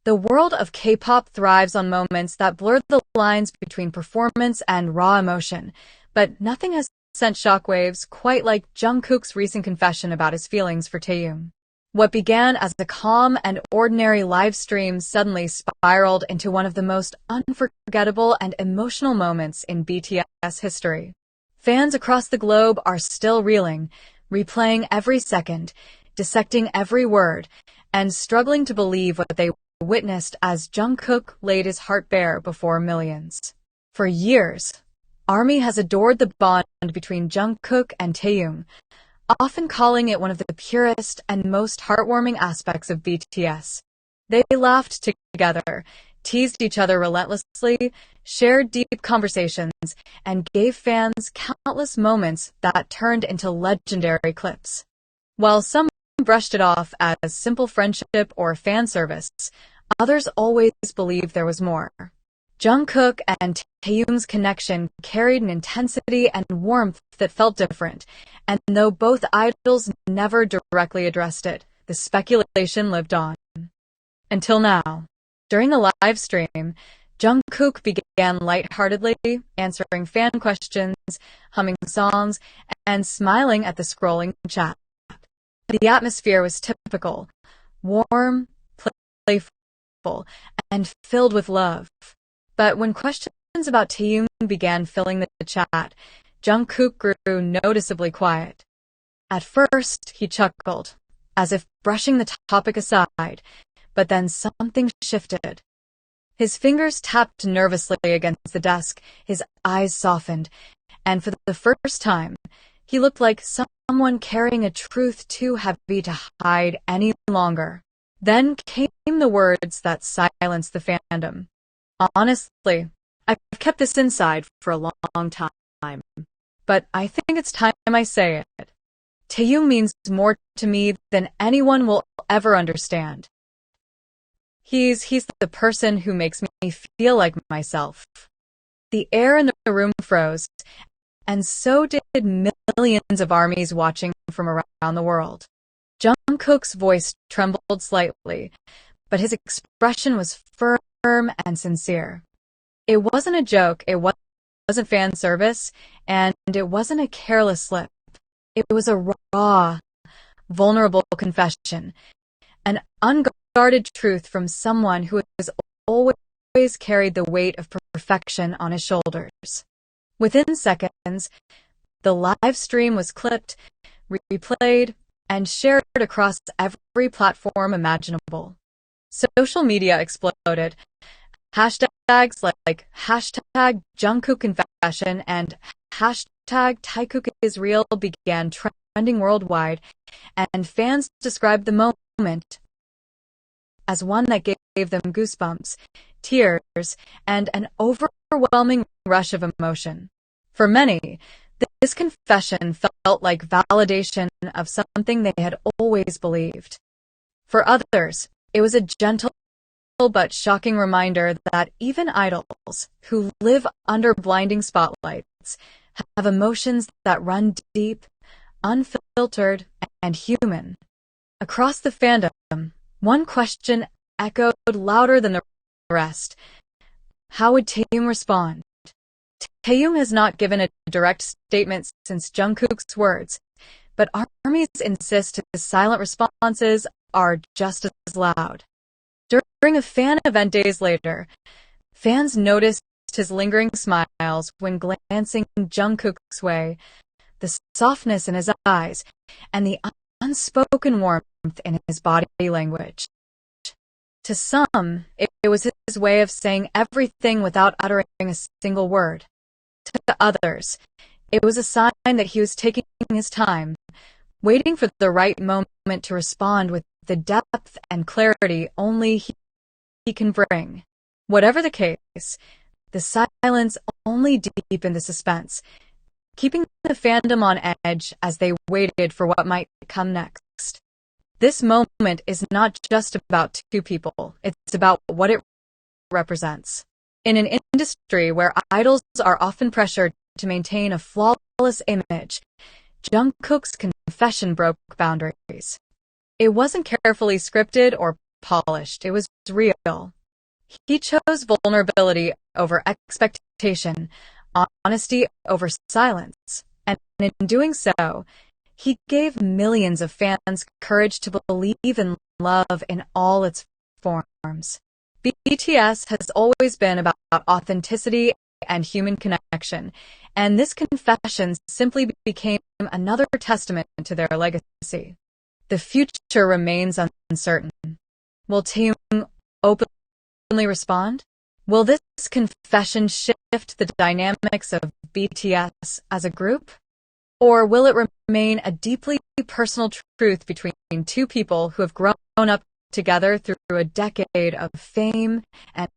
The world of K-pop thrives on moments that blur the lines between performance and raw emotion, but nothing has sent shockwaves quite like Jungkook's recent confession about his feelings for Taehyung. What began as a calm and ordinary live stream suddenly spiraled into one of the most unforgettable and emotional moments in BTS history. Fans across the globe are still reeling, replaying every second, dissecting every word, and struggling to believe what they witnessed as Jungkook laid his heart bare before millions. For years, ARMY has adored the bond between Jungkook and Taehyung, often calling it one of the purest and most heartwarming aspects of BTS. They laughed together, teased each other relentlessly, shared deep conversations, and gave fans countless moments that turned into legendary clips. While some brushed it off as simple friendship or fan service, others always believed there was more. Jungkook and Taehyung's connection carried an intensity and warmth that felt different, and though both idols never directly addressed it, the speculation lived on. Until now. During the live stream, Jungkook began lightheartedly, answering fan questions, humming songs, and smiling at the scrolling chat. The atmosphere was typical, warm, playful, and filled with love. But when questions about Taehyung began filling the chat, Jungkook grew noticeably quiet. At first, he chuckled, as if brushing the topic aside, but then something shifted. His fingers tapped nervously against the desk, his eyes softened, and for the first time, he looked like someone carrying a truth too heavy to hide any longer. Then came the words that silenced the fandom. Honestly, I've kept this inside for a long time, but I think it's time I say it. Taehyung means more to me than anyone will ever understand. He's the person who makes me feel like myself. The air in the room froze, and so did millions of armies watching from around the world. Jungkook's voice trembled slightly, but his expression was firm and sincere. It wasn't a joke, it wasn't fan service, and it wasn't a careless slip. It was a raw, vulnerable confession, an unguarded truth from someone who has always carried the weight of perfection on his shoulders. Within seconds, the live stream was clipped, replayed, and shared across every platform imaginable. Social media exploded. Hashtags like hashtag Jungkook confession and hashtag Taekook is real began trending worldwide, and fans described the moment as one that gave them goosebumps, tears, and an overwhelming rush of emotion. For many, this confession felt like validation of something they had always believed. For others, it was a gentle but shocking reminder that even idols who live under blinding spotlights have emotions that run deep, unfiltered, and human. Across the fandom, one question echoed louder than the rest. How would Taehyung respond? Taehyung has not given a direct statement since Jungkook's words, but armies insist his silent responses are just as loud. During a fan event days later, fans noticed his lingering smiles when glancing Jungkook's way, the softness in his eyes, and the unspoken warmth in his body language. To some, it was his way of saying everything without uttering a single word. To others, it was a sign that he was taking his time, waiting for the right moment to respond with the depth and clarity only he can bring. Whatever the case, the silence only deepened the suspense, keeping the fandom on edge as they waited for what might come next. This moment is not just about two people, it's about what it represents. In an industry where idols are often pressured to maintain a flawless image, Jungkook's confession broke boundaries. It wasn't carefully scripted or polished, it was real. He chose vulnerability over expectation, honesty over silence, and in doing so, he gave millions of fans courage to believe in love in all its forms. BTS has always been about authenticity and human connection, and this confession simply became another testament to their legacy. The future remains uncertain. Will Taehyung openly respond? Will this confession shift the dynamics of BTS as a group? Or will it remain a deeply personal truth between two people who have grown up together through a decade of fame and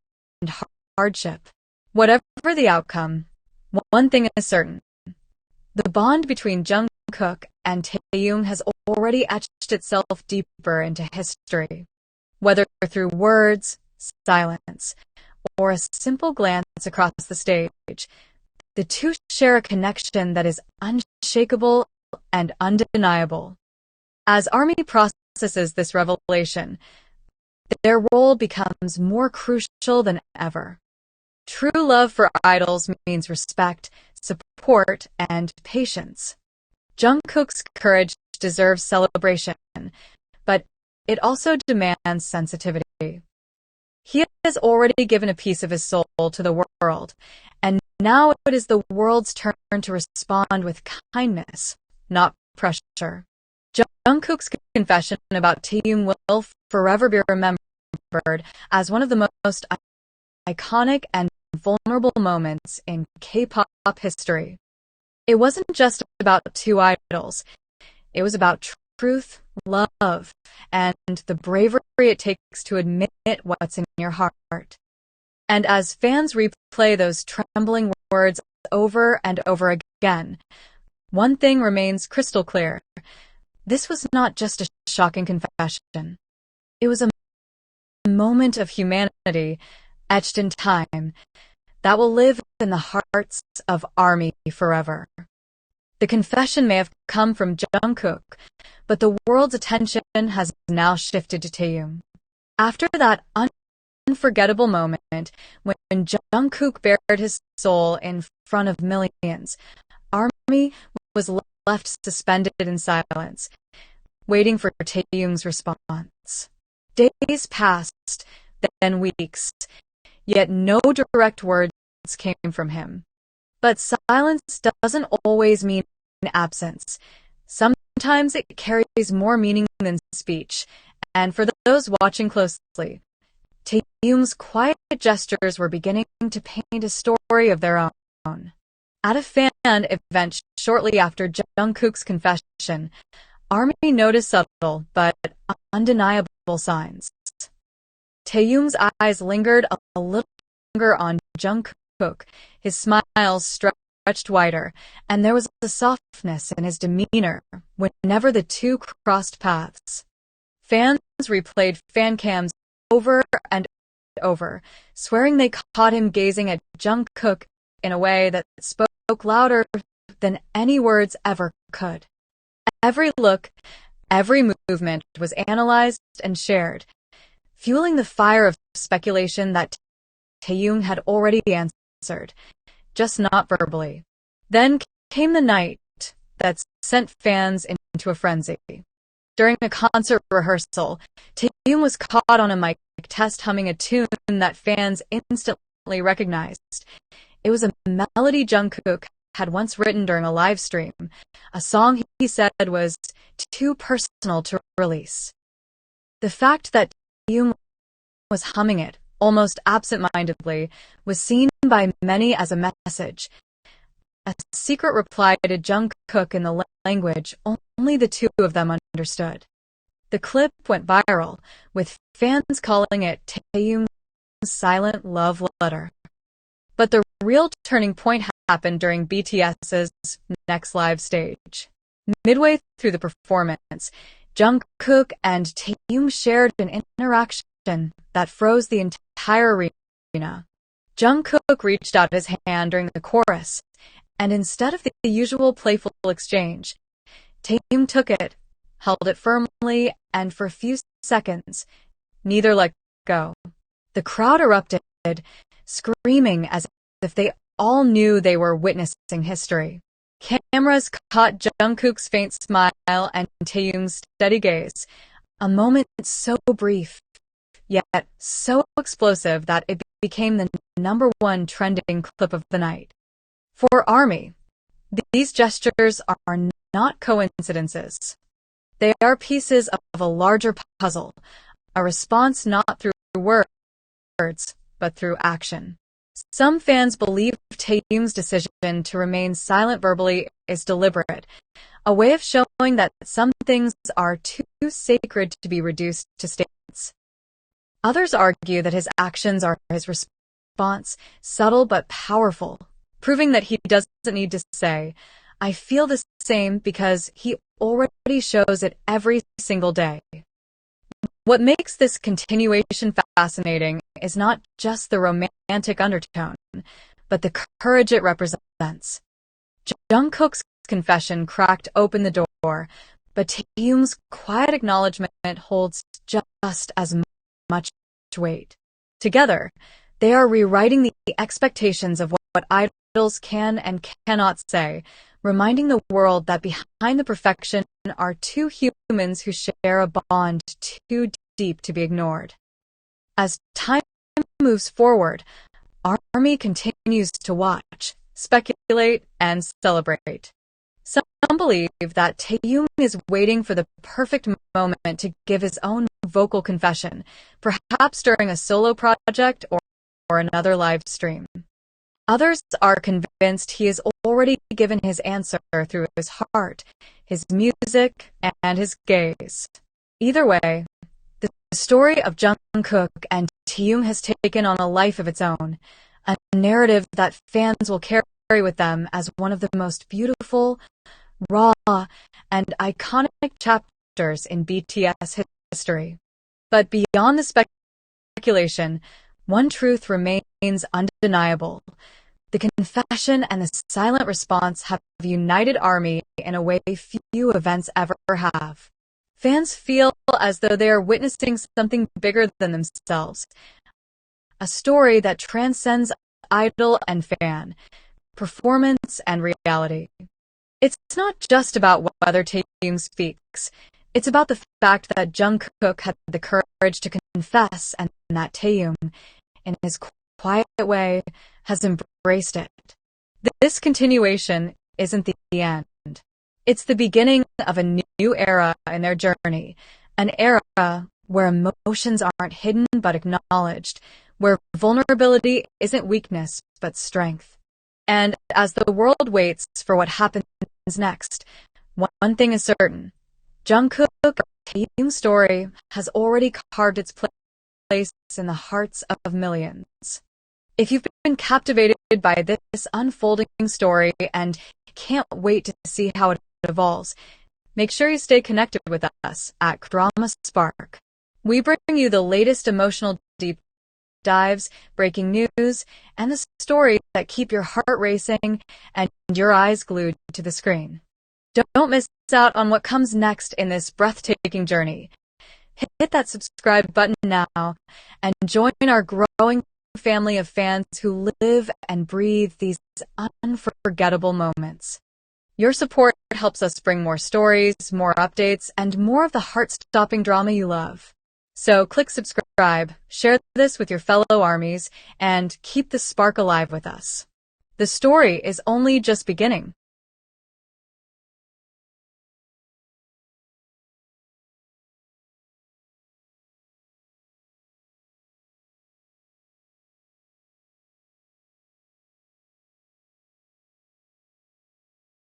hardship? Whatever the outcome, one thing is certain. The bond between Jungkook and Taehyung has already etched itself deeper into history. Whether through words, silence, or a simple glance across the stage, the two share a connection that is unshakable and undeniable. As ARMY processes this revelation, their role becomes more crucial than ever. True love for idols means respect, support, and patience. Jungkook's courage deserves celebration, but it also demands sensitivity. He has already given a piece of his soul to the world, and now it is the world's turn to respond with kindness, not pressure. Jungkook's confession about Taehyung will forever be remembered as one of the most iconic and vulnerable moments in K-pop history. It wasn't just about two idols. It was about truth, love, and the bravery it takes to admit what's in your heart. And as fans replay those trembling words over and over again, one thing remains crystal clear. This was not just a shocking confession. It was a moment of humanity etched in time that will live in the hearts of ARMY forever. The confession may have come from Jungkook, but the world's attention has now shifted to Taehyung. After that unforgettable moment when Jungkook bared his soul in front of millions, ARMY was left suspended in silence, waiting for Taehyung's response. Days passed, then weeks, yet no direct words came from him. But silence doesn't always mean absence. Sometimes it carries more meaning than speech, and for those watching closely, Taehyung's quiet gestures were beginning to paint a story of their own. At a fan event shortly after Jungkook's confession, ARMY noticed subtle but undeniable signs. Taehyung's eyes lingered a little longer on Jungkook, his smile stretched wider, and there was a softness in his demeanor whenever the two crossed paths. Fans replayed fan cams over and over, swearing they caught him gazing at Jungkook in a way that spoke louder than any words ever could. Every look, every movement was analyzed and shared, fueling the fire of speculation that Taehyung had already answered, just not verbally. Then came the night that sent fans into a frenzy. During a concert rehearsal, Taehyung was caught on a mic test humming a tune that fans instantly recognized. It was a melody Jungkook had once written during a live stream, a song he said was too personal to release. The fact that Taehyung was humming it, almost absent-mindedly, was seen by many as a message, a secret reply to Jungkook in the language only the two of them understood. The clip went viral, with fans calling it Taehyung's silent love letter. But the real turning point happened during BTS's next live stage. Midway through the performance, Jungkook and Taehyung shared an interaction that froze the entire arena. Jungkook reached out his hand during the chorus, and instead of the usual playful exchange, Taehyung took it, held it firmly, and for a few seconds, neither let go. The crowd erupted, screaming as if they all knew they were witnessing history. Cameras caught Jungkook's faint smile and Taehyung's steady gaze, a moment so brief, yet so explosive that it became the #1 trending clip of the night. For ARMY, these gestures are not coincidences. They are pieces of a larger puzzle, a response not through words, but through action. Some fans believe Taehyung's decision to remain silent verbally is deliberate, a way of showing that some things are too sacred to be reduced to statements. Others argue that his actions are his response, subtle but powerful, proving that he doesn't need to say, "I feel the same," because he already shows it every single day. What makes this continuation fascinating is not just the romantic undertone, but the courage it represents. Jungkook's confession cracked open the door, but Taehyung's quiet acknowledgement holds just as much weight. Together, they are rewriting the expectations of what idols can and cannot say, reminding the world that behind the perfection are two humans who share a bond too deep to be ignored. As time moves forward, ARMY continues to watch, speculate, and celebrate. Some believe that Taehyung is waiting for the perfect moment to give his own vocal confession, perhaps during a solo project or another live stream. Others are convinced he has already given his answer through his heart, his music, and his gaze. Either way, the story of Jungkook and Taehyung has taken on a life of its own, a narrative that fans will carry with them as one of the most beautiful, raw, and iconic chapters in BTS history. But beyond the speculation, one truth remains undeniable. The confession and the silent response have united ARMY in a way few events ever have. Fans feel as though they are witnessing something bigger than themselves, a story that transcends idol and fan, performance and reality. It's not just about whether Taehyung speaks. It's about the fact that Jungkook had the courage to confess and that Taehyung, in his quiet way, has embraced it. This continuation isn't the end. It's the beginning of a new era in their journey, an era where emotions aren't hidden but acknowledged, where vulnerability isn't weakness but strength. And as the world waits for what happens next, one thing is certain. Jungkook's Taehyung's story has already carved its place in the hearts of millions. If you've been captivated by this unfolding story and can't wait to see how it evolves, make sure you stay connected with us at Drama Spark. We bring you the latest emotional deep dives, breaking news, and the stories that keep your heart racing and your eyes glued to the screen. Don't miss out on what comes next in this breathtaking journey. Hit that subscribe button now and join our growing family of fans who live and breathe these unforgettable moments. Your support helps us bring more stories, more updates, and more of the heart-stopping drama you love. So click subscribe, share this with your fellow ARMYs, and keep the spark alive with us. The story is only just beginning.